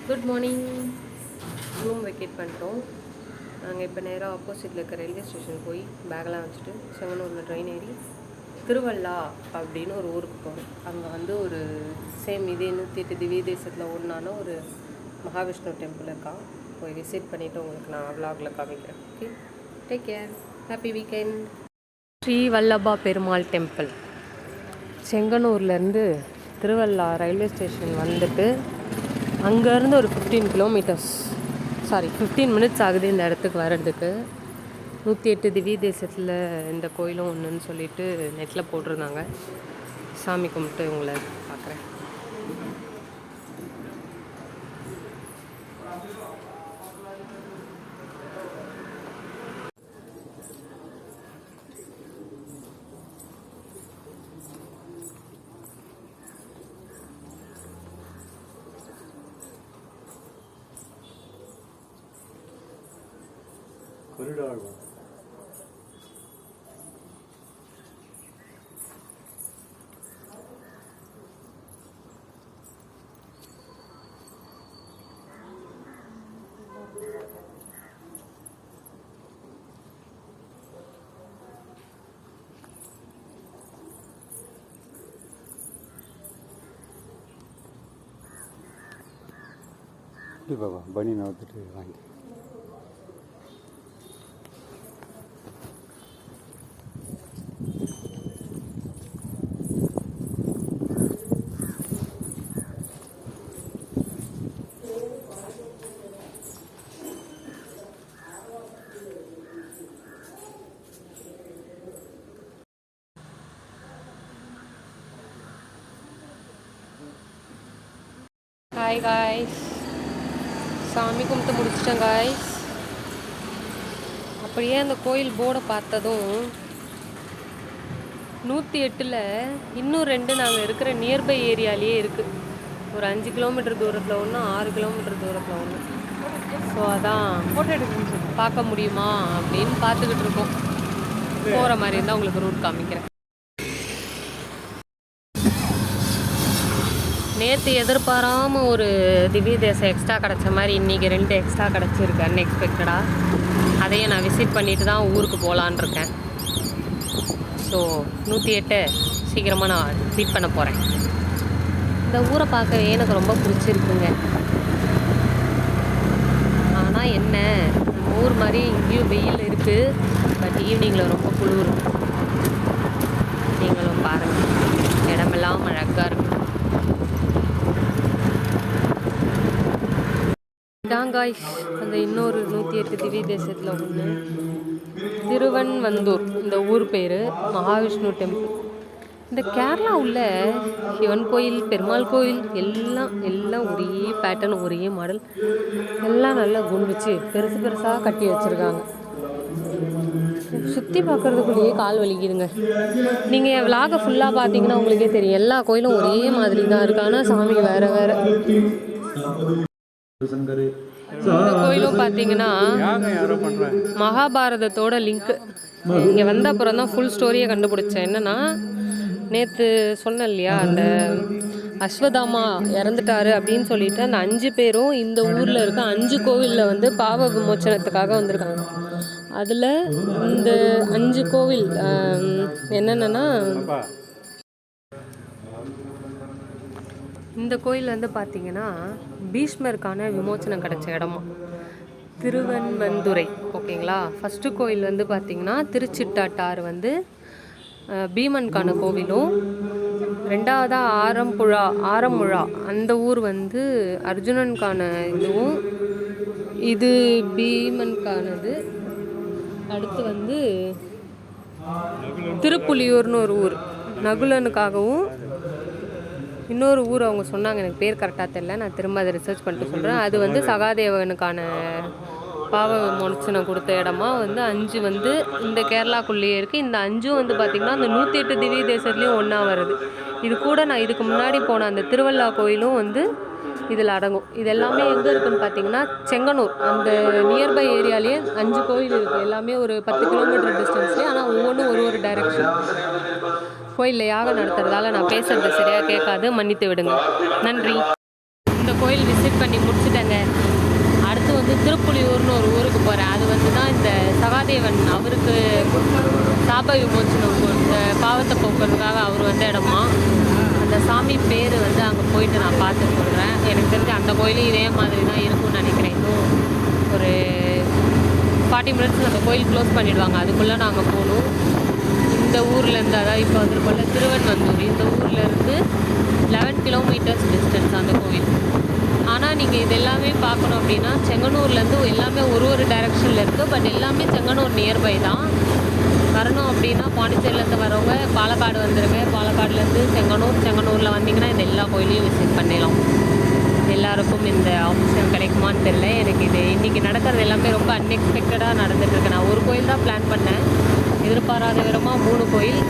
Good morning. Room vacate பண்ணிட்டோம். நாங்கள் இப்போ நேராக ஆப்போசிட்டில் இருக்க ரயில்வே ஸ்டேஷன் போய் பேக்கெலாம் வச்சுட்டு செங்கனூரில் ட்ரெயின் ஏறி திருவள்ளா அப்படின்னு ஒரு ஊருக்கு போகிறோம். அங்கே வந்து ஒரு சேம் இதே 108 திவ்ய தேசத்தில் ஒன்றான ஒரு மகாவிஷ்ணு டெம்பிள் இருக்கா. போய் விசிட் பண்ணிவிட்டு உங்களுக்கு நான் விலாகில் காமிக்கிறேன். Okay, take care, happy weekend. Shri Vallabha Perumal temple செங்கனூர்லேருந்து திருவள்ளா ரயில்வே ஸ்டேஷன் வந்துட்டு அங்கேருந்து ஒரு 15 மினிட்ஸ் ஆகுது இந்த இடத்துக்கு வர்றதுக்கு. 108 திவ்ய தேசத்தில் இந்த கோயிலும் ஒன்றுன்னு சொல்லிட்டு நெட்டில் போட்டிருந்தாங்க. சாமி கும்பிட்டு உங்களை பார்க்குறேன். corridor. बाबा बनी नवते वांगी ஹாய் காய்ஸ், சாமி கும்பிட்டு முடிச்சிட்டேன் காய்ஸ். அப்படியே அந்த கோயில் போர்டை பார்த்ததும் 108ல் இன்னும் 2 நாங்கள் இருக்கிற நியர்பை ஏரியாலேயே இருக்குது. ஒரு 5 கிலோமீட்டர் தூரத்தில் ஒன்று, 6 கிலோமீட்டர் தூரத்தில் ஒன்று. ஸோ அதான் பார்க்க முடியுமா அப்படின்னு பார்த்துக்கிட்டு இருக்கோம். போகிற மாதிரி இருந்தால் உங்களுக்கு ரூட் காமிக்கிறேன். நேற்று எதிர்பாராமல் ஒரு திவ்ய தேசம் எக்ஸ்ட்ரா கிடச்ச மாதிரி இன்றைக்கி 2 எக்ஸ்ட்ரா கிடச்சிருக்கு அன்எக்ஸ்பெக்டடாக. அதையும் நான் விசிட் பண்ணிவிட்டு தான் ஊருக்கு போகலான் இருக்கேன். ஸோ 108 சீக்கிரமாக நான் விசிட் பண்ண போகிறேன். இந்த ஊரை பார்க்கவே எனக்கு ரொம்ப பிடிச்சிருக்குங்க. ஆனால் என்ன, நம்ம ஊர் மாதிரி இங்கேயும் வெயில் இருக்குது, பட் ஈவினிங்கில் ரொம்ப குளிர். நீங்களும் பாருங்கள், இடமெல்லாம் அழகாக இருக்குது. காய்ஸ், அந்த இன்னொரு 108 திவ்ய தேசத்தில் ஒன்று திருவன்வந்தூர், இந்த ஊர் பேர் மகாவிஷ்ணு டெம்பிள். இந்த கேரளா உள்ள சிவன் கோயில், பெருமாள் கோயில் எல்லாம் ஒரே பேட்டர்ன், ஒரே மாடல், எல்லாம் நல்லா குண்டிச்சு பெருசு பெருசாக கட்டி வச்சுருக்காங்க. சுற்றி பார்க்குறதுக்குள்ளேயே கால் வலிக்குதுங்க. நீங்கள் என் விலாகை ஃபுல்லாக பார்த்தீங்கன்னா உங்களுக்கே தெரியும், எல்லா கோயிலும் ஒரே மாதிரி தான் இருக்குது. ஆனால் சாமி வேறு வேறு. இந்த கோயிலும் பார்த்தீங்கன்னா மகாபாரதத்தோட லிங்க். இங்கே வந்த அப்புறம் தான் ஃபுல் ஸ்டோரியை கண்டுபிடிச்சேன். என்னன்னா, நேற்று சொன்னேன் இல்லையா, அந்த அஸ்வதாமா இறந்துட்டாரு அப்படின்னு சொல்லிட்டு அந்த 5 பேரும் இந்த ஊரில் இருக்க 5 கோவிலில் வந்து பாவ விமோச்சனத்துக்காக வந்திருக்காங்க. அதில் இந்த 5 கோவில் என்னென்னா, இந்த கோயில் வந்து பார்த்திங்கன்னா பீஷ்மருக்கான விமோச்சனம் கிடைச்ச இடமா திருவன்வந்துரை. ஓகேங்களா. ஃபஸ்ட்டு கோயில் வந்து பார்த்திங்கன்னா திருச்சிட்டாட்டார் வந்து பீமனுக்கான கோவிலும், 2வதாக ஆரமுழா அந்த ஊர் வந்து அர்ஜுனனுக்கான இதுவும், இது பீமனுக்கானது. அடுத்து வந்து திருப்புலியூர்னு ஒரு ஊர் நகுலனுக்காகவும், இன்னொரு ஊர் அவங்க சொன்னாங்க, எனக்கு பேர் கரெக்டாக தெரியல, நான் திரும்ப அதை ரிசர்ச் பண்ணிட்டு சொல்கிறேன். அது வந்து சகாதேவனுக்கான பாவ விமோச்சனம் கொடுத்த இடமா வந்து 5 வந்து இந்த கேரளாக்குள்ளேயே இருக்குது. இந்த 5ம் வந்து பார்த்திங்கன்னா அந்த 108 திவ்ய தேசத்துலேயும் ஒன்றா வருது. இது கூட நான் இதுக்கு முன்னாடி போன அந்த திருவள்ளா கோயிலும் வந்து இதில் அடங்கும். இது எல்லாமே எங்கே இருக்குதுன்னு பார்த்தீங்கன்னா செங்கனூர், அந்த நியர்பை ஏரியாலேயே 5 கோயில் இருக்குது. எல்லாமே ஒரு 10 கிலோமீட்டர் டிஸ்டன்ஸ்லேயே, ஆனால் ஒவ்வொன்றும் ஒரு டைரெக்ஷன். கோயிலில் யாகம் நடத்துறதால நான் பேசுகிறது சரியாக கேட்காது, மன்னித்து விடுங்க. நன்றி. இந்த கோயில் விசிட் பண்ணி முடிச்சுட்டேங்க. அடுத்து வந்து திருப்புலியூர்னு ஒரு ஊருக்கு போகிறேன். அது வந்து தான் இந்த சகாதேவன் அவருக்கு சாப விமோச்சனம் இந்த பாவத்தை போக்குறதுக்காக அவர் வந்த இடமா. அந்த சாமி பேர் வந்து அங்கே போயிட்டு நான் பார்த்து சொல்கிறேன். எனக்கு தெரிஞ்சு அந்த கோயிலும் இதே மாதிரி தான் இருக்கும்னு நினைக்கிறேன். இன்னும் ஒரு 40 மினிட்ஸில் அந்த கோயில் க்ளோஸ் பண்ணிவிடுவாங்க. அதுக்குள்ளே நாங்கள் போகணும். இந்த ஊர்லேருந்து, அதாவது இப்போ வந்துருக்கோம்ல திருவன்வந்தூர், இந்த ஊர்லேருந்து 11 கிலோமீட்டர்ஸ் டிஸ்டன்ஸ் அந்த கோவில். ஆனால் நீங்கள் இது எல்லாமே பார்க்கணும் அப்படின்னா செங்கனூர்லேருந்து எல்லாமே ஒரு டைரெக்ஷனில் இருக்குது. பட் எல்லாமே செங்கனூர் நியர்பை தான். வரணும் அப்படின்னா பாண்டிச்சேரியிலேருந்து வரவங்க பாலக்காடு வந்துடுங்க. பாலக்காடுலேருந்து செங்கனூரில் வந்தீங்கன்னா இந்த எல்லா கோயிலையும் விசிட் பண்ணிடலாம். எல்லாருக்கும் இந்த ஆப்ஷன் கிடைக்குமான்னு தெரியல. எனக்கு இது இன்றைக்கி நடக்கிறது எல்லாமே ரொம்ப அன்எக்ஸ்பெக்டடாக நடந்துகிட்ருக்கு. நான் ஒரு கோயில் தான் பிளான் பண்ணேன். எதிர்பாராத விதமாக 3 கோயில்.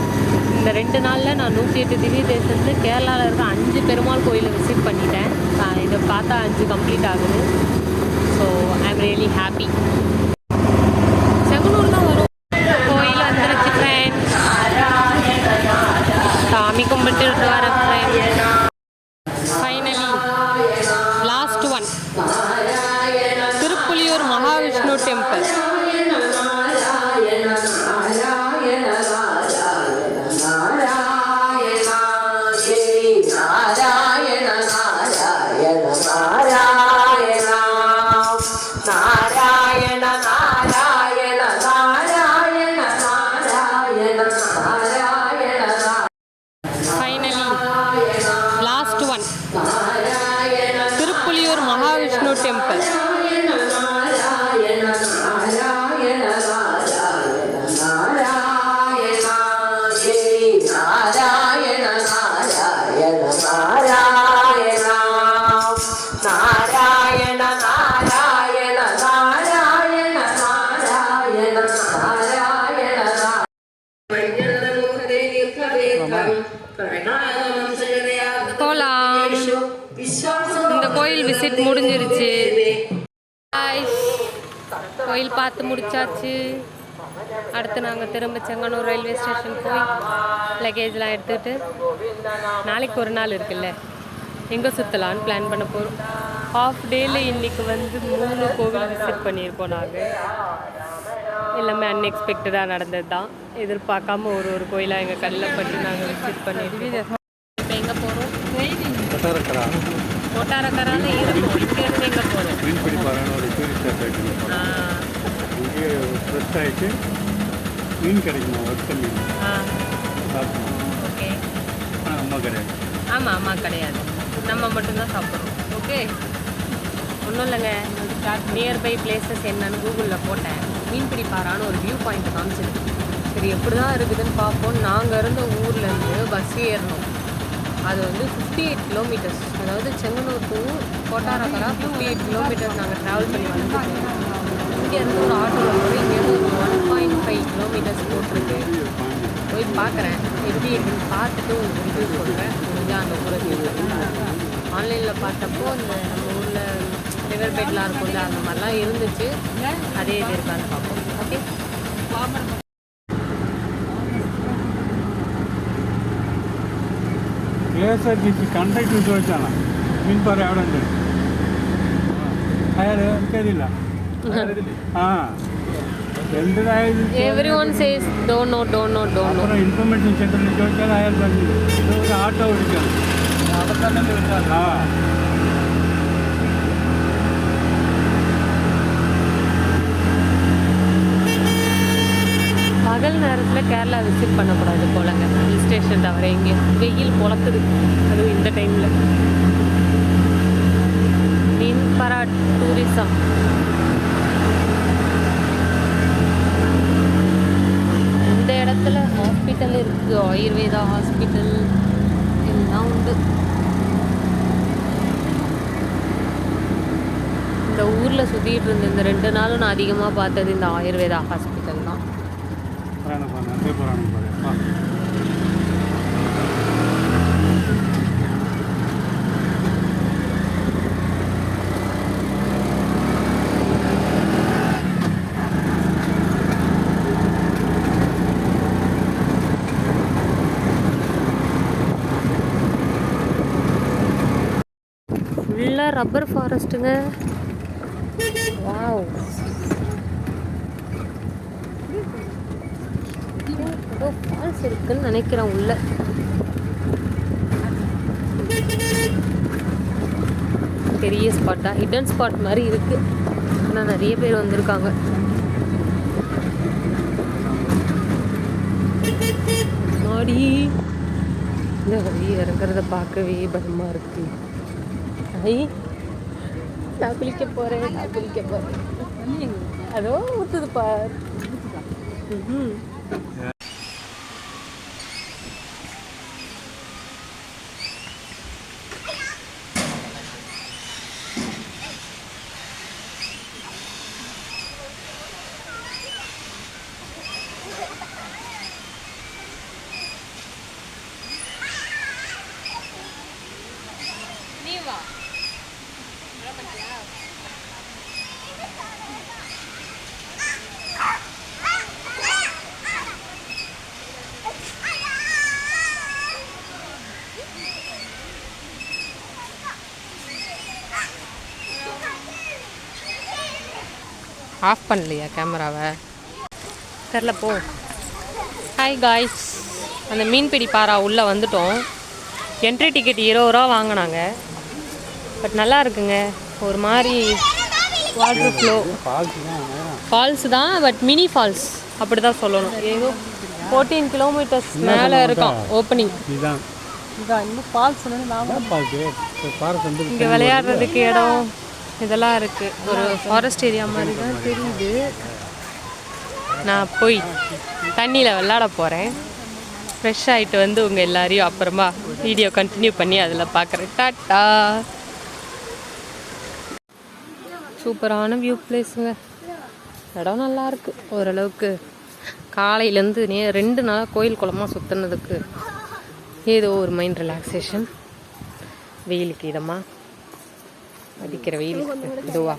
இந்த 2 நாளில் நான் 108 திவ்ய தேசத்துக்கு கேரளாவில் இருக்க 5 பெருமாள் கோயிலை விசிட் பண்ணிட்டேன். இதை பார்த்தா 5 கம்ப்ளீட் ஆகுது. So I am really happy. Chengannur தான் வரும். கோயில் வந்துருச்சு ஃப்ரெண்ட்ஸ். சாமி கும்பிட்டு வர friends. Finally last one Thiruppuliyur Mahavishnu temple. Finally last one Thiruppuliyur Mahavishnu temple. போலாம். இந்த கோயில் விசிட் முடிஞ்சிருச்சு. கோயில் பார்த்து முடிச்சாச்சு. அடுத்து நாங்கள் திரும்ப செங்கனூர் ரயில்வே ஸ்டேஷன் போய் லக்கேஜ்லாம் எடுத்துக்கிட்டு நாளைக்கு ஒரு நாள் இருக்குல்ல, எங்கே சுற்றலான்னு பிளான் பண்ண போகிறோம். ஹாஃப் டேயில் இன்றைக்கி வந்து 3 கோவில் விசிட் பண்ணியிருக்கோம். நாங்கள் எல்லாமே அன்எக்ஸ்பெக்டடாக நடந்தது தான். எதிர்பார்க்காம ஒரு கோயிலாக எங்கள் கண்ணில் பட்டு நாங்கள் விசிட் பண்ணியிருக்கோம். இப்போ எங்கே போகிறோம்? கோட்டாரக்கரால இருக்கும். இங்கேருந்து எங்கே போகிறோம்? மீன்பிடி பாறைன்னு ஒரு டூரிஸ்ட் அட்ராக்ஷன். இங்கே ஃப்ரெஷ் ஆகிட்டு மீன் கிடைக்குமா? ஒர்க்க மீன் சாப்பிடணும். ஓகே. ஆனால் அம்மா கிடையாது. ஆமாம், அம்மா கிடையாது. நம்ம மட்டும்தான் சாப்பிட்றோம். ஓகே, ஒன்றும் இல்லைங்க. நியர்பை பிளேசஸ் என்னன்னு கூகுளில் போட்டேன். மீன்பிடி பாறான்னு ஒரு வியூ பாயிண்ட் காமிச்சிருக்கு. சரி எப்படி தான் இருக்குதுன்னு பார்ப்போம். நாங்கள் இருந்த ஊர்லேருந்து பஸ் ஏறணும். அது வந்து 58 கிலோமீட்டர்ஸ். அதாவது செங்கனூர் டு கோட்டாரக்கரா 58 கிலோமீட்டர்ஸ் நாங்கள் ட்ராவல் பண்ணி வந்துட்டோம். இங்கேருந்து ஒரு ஆட்டோவில் போய் இங்கேருந்து ஒரு 1.5 கிலோமீட்டர்ஸ் போட்டிருக்கு. போய் பார்க்குறேன் எப்படி இருக்குன்னு பார்த்துட்டு உங்களுக்கு ரிவ்யூ சொல்கிறேன். முடிஞ்சால் அந்த ஊரை ஆன்லைனில் பார்த்தப்போ அந்த நம்ம ஊரில் ரிவர் பெட்லாம் இருக்கும்ல, அந்த மாதிரிலாம் இருந்துச்சு. அதே இது இருக்கான்னு பார்ப்போம். ஓகே, KSRTC కండక్టర్ చూసాను మీన్ పార ఎవడండి హైర్ ఇంకేదిಲ್ಲ everyone says don't know. Information centre నుంచి వచ్చారు హైర్ ಬಂದಿದೆ ఆటో ಹುಡುಕಾరు பகல் நேரத்தில் கேரளா விசிட் பண்ணக்கூடாது போலங்க. ஹில் ஸ்டேஷன் தவிர எங்கே வெயில் பொழக்குது, அதுவும் இந்த டைமில். மீன்பரா டூரிசம். இந்த இடத்துல ஹாஸ்பிட்டல் இருக்குது, ஆயுர்வேதா ஹாஸ்பிட்டல் எல்லாம் உண்டு. இந்த ஊரில் சுற்றிட்டு இருந்த இந்த 2 நாளும் நான் அதிகமாக பார்த்தது இந்த ஆயுர்வேதா ஹாஸ்பிட்டல் தான். ஃபுல்லாக ரப்பர் ஃபாரஸ்ட்டுங்க. வாவ், ஏதோ ஃபால்ஸ் இருக்குன்னு நினைக்கிறேன் உள்ள. பெரிய ஸ்பாட்டா, ஹிடன் ஸ்பாட் மாதிரி இருக்கு. ஆனால் நிறைய பேர் வந்திருக்காங்க. மாடி இந்த வழி இறங்குறத பார்க்கவே பயமா இருக்கு. ஐ, நான் குளிக்க போறேன். அதோ ஊத்துது பார். ஆஃப் பண்ணலையா கேமராவை? தெரில, போ. ஹாய் காய்ஸ், அந்த மீன்பிடி பாரா உள்ளே வந்துட்டோம். என்ட்ரி டிக்கெட் 20 ரூபா வாங்கினாங்க. பட் நல்லா இருக்குங்க. ஒரு மாதிரி வாட்டர் ஃப்ளோ ஃபால்ஸ் தான், பட் மினி ஃபால்ஸ் அப்படி தான் சொல்லணும். ஏதோ 14 கிலோமீட்டர்ஸ் மேலே இருக்கும் ஓப்பனிங். இங்கே விளையாடுறதுக்கு இடம் இதெல்லாம் இருக்குது. ஒரு ஃபாரஸ்ட் ஏரியா மாதிரி தான் தெரியுது. நான் போய் தண்ணியில் விளையாட போகிறேன். ஃப்ரெஷ் ஆகிட்டு வந்து உங்கள் எல்லாரையும் அப்புறமா வீடியோ கண்டினியூ பண்ணி அதில் பார்க்குறேன். டாட்டா. சூப்பரான வியூ பிளேஸுங்க. இடம் நல்லாயிருக்கு ஓரளவுக்கு. காலையிலேருந்து 2 நாள் கோயில் குளமாக சுற்றுனதுக்கு ஏதோ ஒரு மைண்ட் ரிலாக்ஸேஷன். வெயிலுக்கு இதமாக அடிக்கிற வெயிலுக்கு இதுவா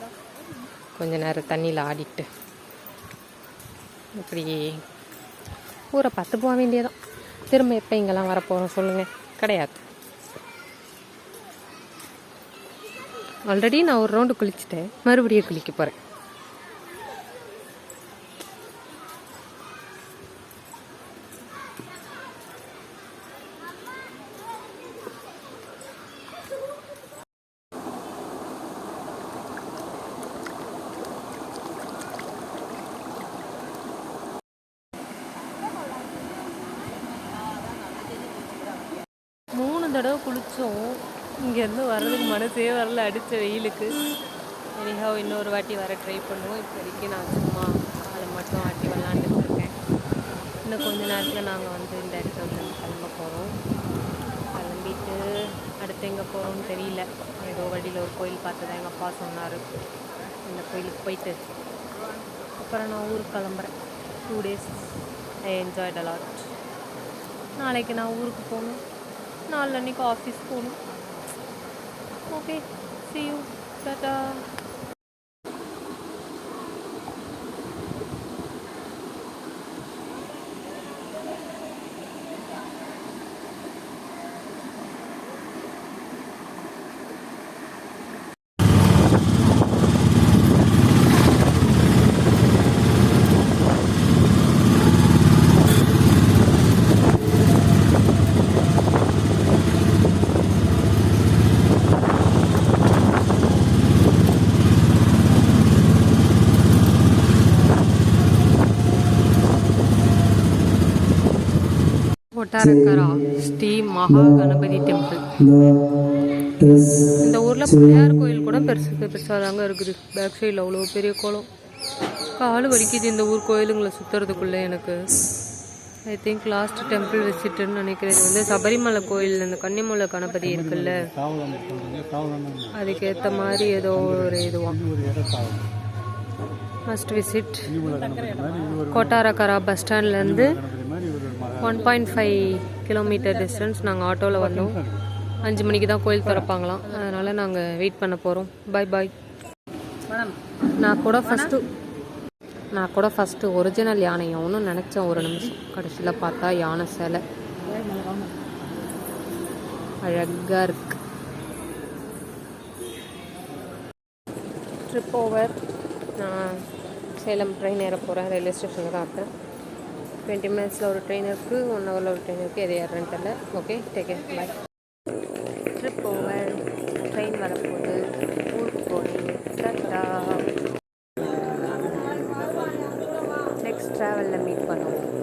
கொஞ்ச நேரம் தண்ணியில் ஆடிட்டு இப்படி ஊரை பார்த்து போக வேண்டியதான். திரும்ப எப்போ இங்கெல்லாம் வரப்போகிறோம் சொல்லுங்கள்? கிடையாது. ஆல்ரெடி நான் ஒரு ரவுண்டு குளிச்சுட்டேன், மறுபடியும் குளிக்க போகிறேன். தடவை குளித்தோம். இங்கேருந்து வர்றதுக்கு மனசே வரல, அடித்த வெயிலுக்கு. எனிஹாவ் இன்னொரு வாட்டி வர ட்ரை பண்ணுவோம். இப்போதைக்கு நான் சும்மா அதை மட்டும் ஆட்டி விளாண்டுட்டு இருக்கேன். இன்னும் கொஞ்ச நேரத்தில் நாங்கள் வந்து இந்த இடத்துல வந்து கிளம்ப போகிறோம். கிளம்பிட்டு அடுத்து எங்கே போகிறோம்னு தெரியல. ஏதோ வழியில் ஒரு கோயில் பார்த்ததா எங்கள் அப்பா சொன்னார். அந்த கோயிலுக்கு போயிட்டு அப்புறம் நான் ஊருக்கு கிளம்புறேன். 2 days I enjoyed a lot. நாளைக்கு நான் ஊருக்கு போகணும். நாளைக்கு ஆஃபீஸ் போகணும். Okay, see you. Tata. Kottarakkara Shri Maha Ganapathi temple. இந்த ஊரில் பிள்ளையார் கோயில் கூட பெருசாக தாங்க இருக்குது. பேக் சைடில் அவ்வளோ பெரிய கோலம். கால் வலிக்குது இந்த ஊர் கோயிலுங்களை சுற்றுறதுக்குள்ளே. எனக்கு ஐ திங்க் லாஸ்ட் டெம்பிள் விசிட்டுன்னு நினைக்கிறது வந்து சபரிமலை கோயில். இந்த கன்னிமூல கணபதி இருக்குல்ல, அதுக்கேற்ற மாதிரி ஏதோ ஒரு இதுவான் மஸ்ட் விசிட். கொட்டாரக்கரா பஸ் ஸ்டாண்ட்லேருந்து 1.5 கிலோமீட்டர் டிஸ்டன்ஸ். நாங்கள் ஆட்டோவில் வந்தோம். 5 மணிக்கு தான் கோயில் திறப்பாங்களாம். அதனால் நாங்கள் வெயிட் பண்ண போகிறோம். பாய் பாய். நான் கூட ஃபஸ்ட்டு ஒரிஜினல் யானை ஒன்று நினச்சேன் ஒரு நிமிஷம். கடைசியில் பார்த்தா யானை சிலை. அழகாக இருக்கு. Trip over. நான் சேலம் ட்ரெயின் ஏற போகிறேன். ரயில்வே ஸ்டேஷனில் தான் இருக்கேன். 20 மினிட்ஸில் ஒரு ட்ரெயின் இருக்குது, 1 ஹவரில் ஒரு ட்ரெயின் இருக்குது. எது ஏறேன்னு தெரியல. Okay, take care, bye. Trip over. Train வரப்போகுது. ஊருக்கு போகிறேன். டாட்டா. நெக்ஸ்ட் ட்ராவலில் மீட் பண்ணுவோம்.